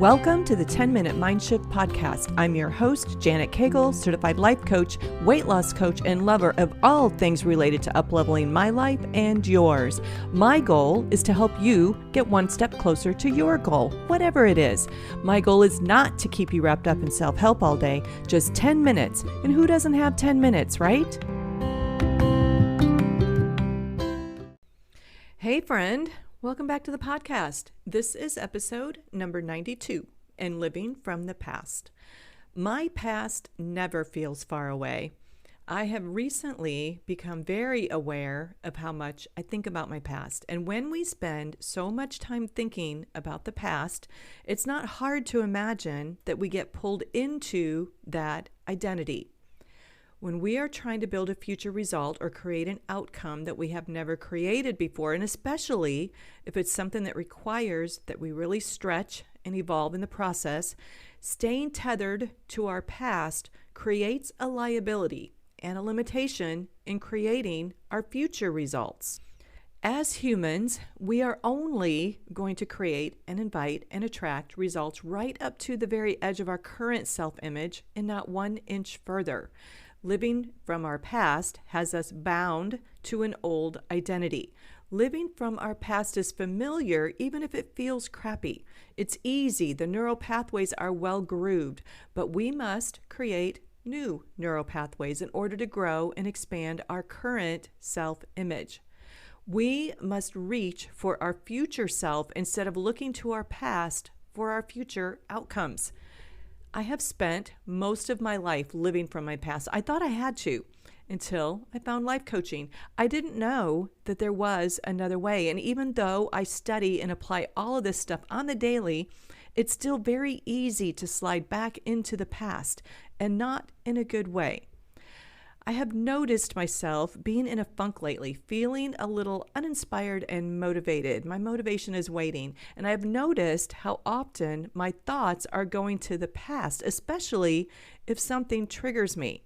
Welcome to the 10-Minute Mind Shift Podcast. I'm your host, Janet Cagle, certified life coach, weight loss coach, and lover of all things related to upleveling my life and yours. My goal is to help you get one step closer to your goal, whatever it is. My goal is not to keep you wrapped up in self-help all day, just 10 minutes. And who doesn't have 10 minutes, right? Hey, friend. Welcome back to the podcast. This is episode number 92, and living from the past. My past never feels far away. I have recently become very aware of how much I think about my past. And when we spend so much time thinking about the past, it's not hard to imagine that we get pulled into that identity. When we are trying to build a future result or create an outcome that we have never created before, and especially if it's something that requires that we really stretch and evolve in the process, staying tethered to our past creates a liability and a limitation in creating our future results. As humans, we are only going to create and invite and attract results right up to the very edge of our current self-image and not 1 inch further. Living from our past has us bound to an old identity. Living from our past is familiar, even if it feels crappy. It's easy. The neural pathways are well grooved, but we must create new neural pathways in order to grow and expand our current self-image. We must reach for our future self instead of looking to our past for our future outcomes. I have spent most of my life living from my past. I thought I had to until I found life coaching. I didn't know that there was another way. And even though I study and apply all of this stuff on the daily, it's still very easy to slide back into the past and not in a good way. I have noticed myself being in a funk lately, feeling a little uninspired and motivated. My motivation is waning, and I have noticed how often my thoughts are going to the past, especially if something triggers me.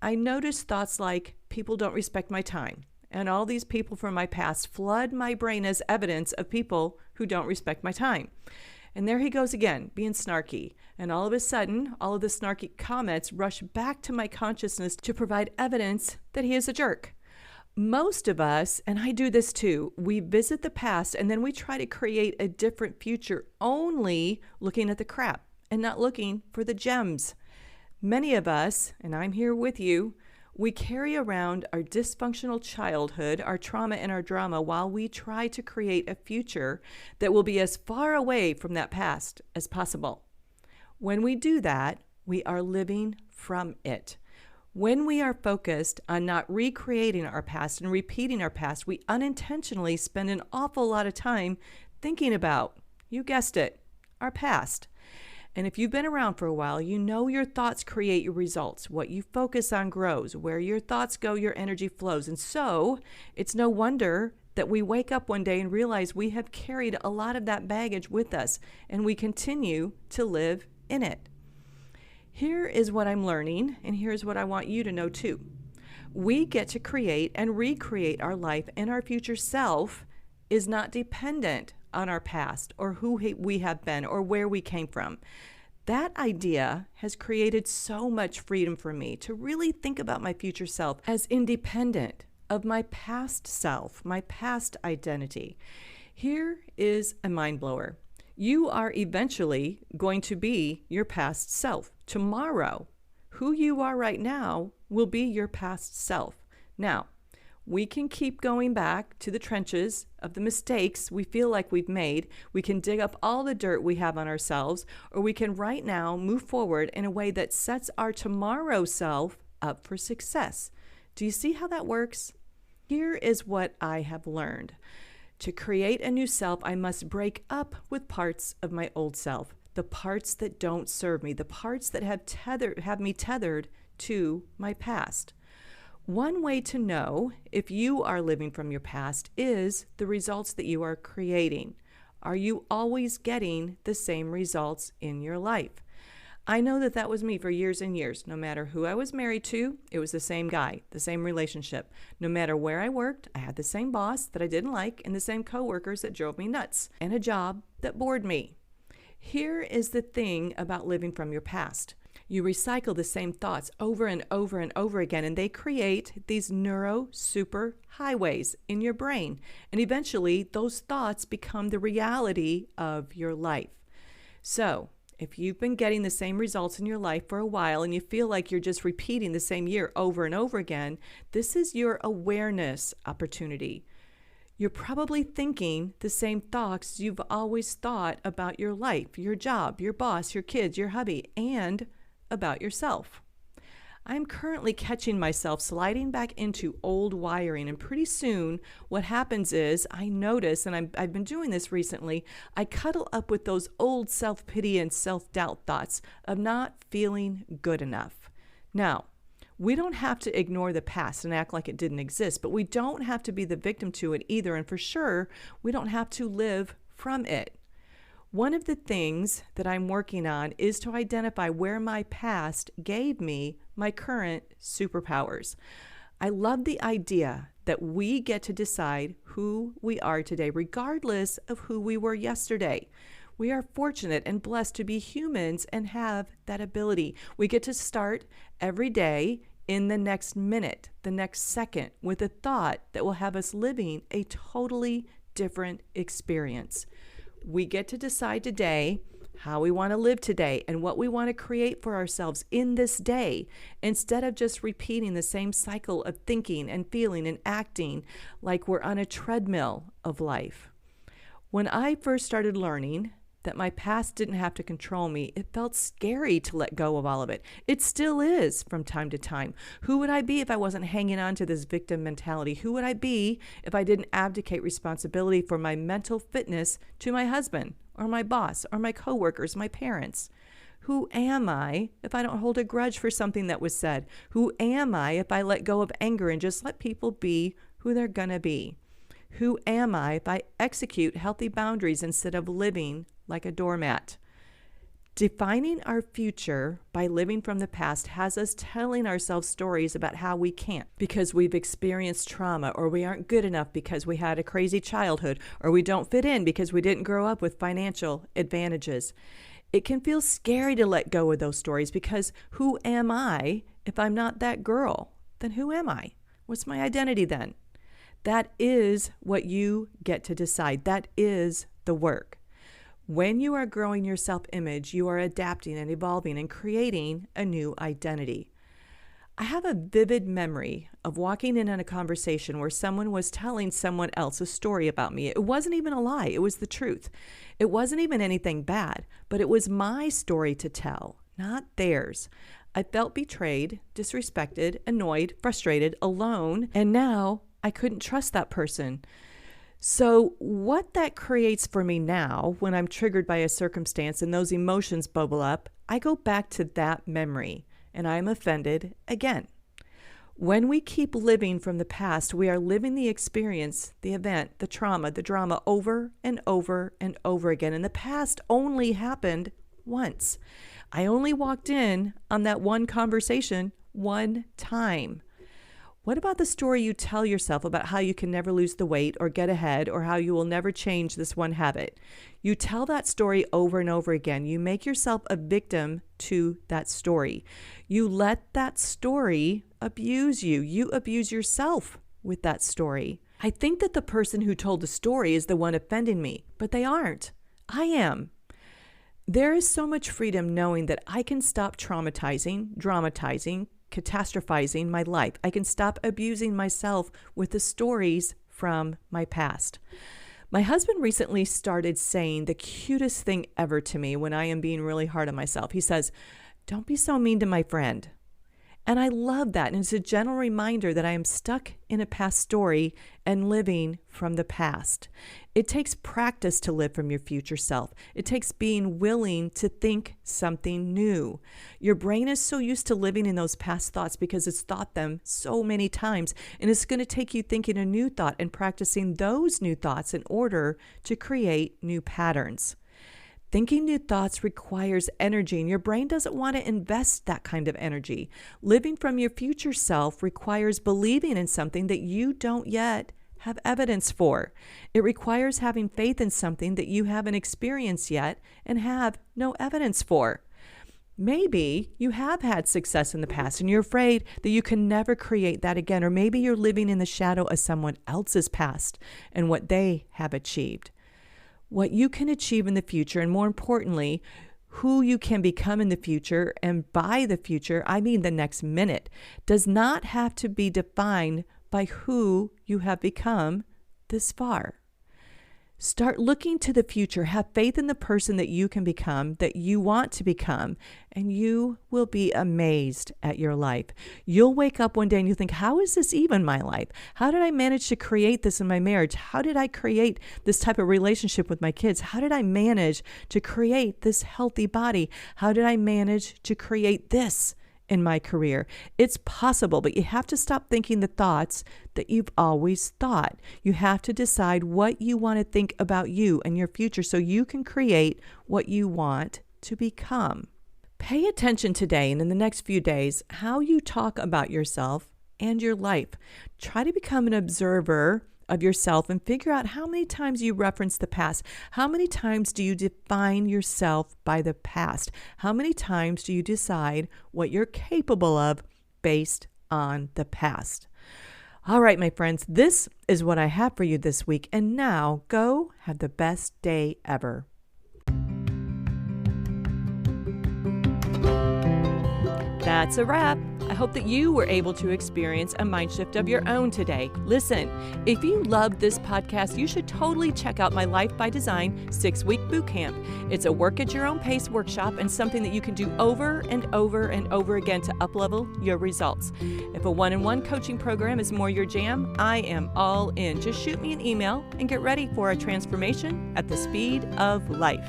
I notice thoughts like, people don't respect my time, and all these people from my past flood my brain as evidence of people who don't respect my time. And there he goes again, being snarky. And all of a sudden, all of the snarky comments rush back to my consciousness to provide evidence that he is a jerk. Most of us, and I do this too, we visit the past and then we try to create a different future only looking at the crap and not looking for the gems. Many of us, and I'm here with you, we carry around our dysfunctional childhood, our trauma and our drama while we try to create a future that will be as far away from that past as possible. When we do that, we are living from it. When we are focused on not recreating our past and repeating our past, we unintentionally spend an awful lot of time thinking about, you guessed it, our past. And if you've been around for a while, you know your thoughts create your results. What you focus on grows. Where your thoughts go, your energy flows. And so it's no wonder that we wake up one day and realize we have carried a lot of that baggage with us, and we continue to live in it. Here is what I'm learning, and here's what I want you to know too. We get to create and recreate our life, and our future self is not dependent on our past or who we have been or where we came from. That idea has created so much freedom for me to really think about my future self as independent of my past self, my past identity. Here is a mind blower. You are eventually going to be your past self. Tomorrow, who you are right now will be your past self. Now, we can keep going back to the trenches of the mistakes we feel like we've made. We can dig up all the dirt we have on ourselves, or we can right now move forward in a way that sets our tomorrow self up for success. Do you see how that works? Here is what I have learned. To create a new self, I must break up with parts of my old self, the parts that don't serve me, the parts that have me tethered to my past. One way to know if you are living from your past is the results that you are creating. Are you always getting the same results in your life? I know that that was me for years and years. No matter who I was married to, it was the same guy, the same relationship. No matter where I worked, I had the same boss that I didn't like and the same coworkers that drove me nuts and a job that bored me. Here is the thing about living from your past. You recycle the same thoughts over and over and over again, and they create these neuro super highways in your brain. And eventually, those thoughts become the reality of your life. So, if you've been getting the same results in your life for a while and you feel like you're just repeating the same year over and over again, this is your awareness opportunity. You're probably thinking the same thoughts you've always thought about your life, your job, your boss, your kids, your hubby, and about yourself. I'm currently catching myself sliding back into old wiring, and pretty soon what happens is I notice, and I've been doing this recently, I cuddle up with those old self-pity and self-doubt thoughts of not feeling good enough. Now, we don't have to ignore the past and act like it didn't exist, but we don't have to be the victim to it either, and for sure, we don't have to live from it. One of the things that I'm working on is to identify where my past gave me my current superpowers. I love the idea that we get to decide who we are today, regardless of who we were yesterday. We are fortunate and blessed to be humans and have that ability. We get to start every day in the next minute, the next second, with a thought that will have us living a totally different experience. We get to decide today how we want to live today and what we want to create for ourselves in this day, instead of just repeating the same cycle of thinking and feeling and acting like we're on a treadmill of life. When I first started learning that my past didn't have to control me, it felt scary to let go of all of it. It still is from time to time. Who would I be if I wasn't hanging on to this victim mentality? Who would I be if I didn't abdicate responsibility for my mental fitness to my husband or my boss or my coworkers, my parents? Who am I if I don't hold a grudge for something that was said? Who am I if I let go of anger and just let people be who they're gonna be? Who am I if I execute healthy boundaries instead of living like a doormat? Defining our future by living from the past has us telling ourselves stories about how we can't because we've experienced trauma, or we aren't good enough because we had a crazy childhood, or we don't fit in because we didn't grow up with financial advantages. It can feel scary to let go of those stories because who am I if I'm not that girl? Then who am I? What's my identity then? That is what you get to decide. That is the work. When you are growing your self-image, you are adapting and evolving and creating a new identity. I have a vivid memory of walking in on a conversation where someone was telling someone else a story about me. It wasn't even a lie. It was the truth. It wasn't even anything bad, but it was my story to tell, not theirs. I felt betrayed, disrespected, annoyed, frustrated, alone, and now I couldn't trust that person. So what that creates for me now, when I'm triggered by a circumstance and those emotions bubble up, I go back to that memory and I'm offended again. When we keep living from the past, we are living the experience, the event, the trauma, the drama over and over and over again. And the past only happened once. I only walked in on that one conversation one time. What about the story you tell yourself about how you can never lose the weight or get ahead, or how you will never change this one habit? You tell that story over and over again. You make yourself a victim to that story. You let that story abuse you. You abuse yourself with that story. I think that the person who told the story is the one offending me, but they aren't. I am. There is so much freedom knowing that I can stop traumatizing, dramatizing, catastrophizing my life. I can stop abusing myself with the stories from my past. My husband recently started saying the cutest thing ever to me when I am being really hard on myself. He says, "Don't be so mean to my friend." And I love that. And it's a gentle reminder that I am stuck in a past story and living from the past. It takes practice to live from your future self. It takes being willing to think something new. Your brain is so used to living in those past thoughts because it's thought them so many times. And it's going to take you thinking a new thought and practicing those new thoughts in order to create new patterns. Thinking new thoughts requires energy, and your brain doesn't want to invest that kind of energy. Living from your future self requires believing in something that you don't yet have evidence for. It requires having faith in something that you haven't experienced yet and have no evidence for. Maybe you have had success in the past and you're afraid that you can never create that again, or maybe you're living in the shadow of someone else's past and what they have achieved. What you can achieve in the future, and more importantly, who you can become in the future, and by the future, I mean the next minute, does not have to be defined by who you have become this far. Start looking to the future. Have faith in the person that you can become, that you want to become, and you will be amazed at your life. You'll wake up one day and you think, how is this even my life? How did I manage to create this in my marriage? How did I create this type of relationship with my kids? How did I manage to create this healthy body? How did I manage to create this in my career? It's possible, but you have to stop thinking the thoughts that you've always thought. You have to decide what you want to think about you and your future so you can create what you want to become. Pay attention today and in the next few days how you talk about yourself and your life. Try to become an observer of yourself and figure out how many times you reference the past. How many times do you define yourself by the past? How many times do you decide what you're capable of based on the past? All right, my friends, this is what I have for you this week. And now go have the best day ever. That's a wrap. I hope that you were able to experience a mind shift of your own today. Listen, if you loved this podcast, you should totally check out my Life by Design 6-week bootcamp. It's a work at your own pace workshop and something that you can do over and over and over again to uplevel your results. If a one-on-one coaching program is more your jam, I am all in. Just shoot me an email and get ready for a transformation at the speed of life.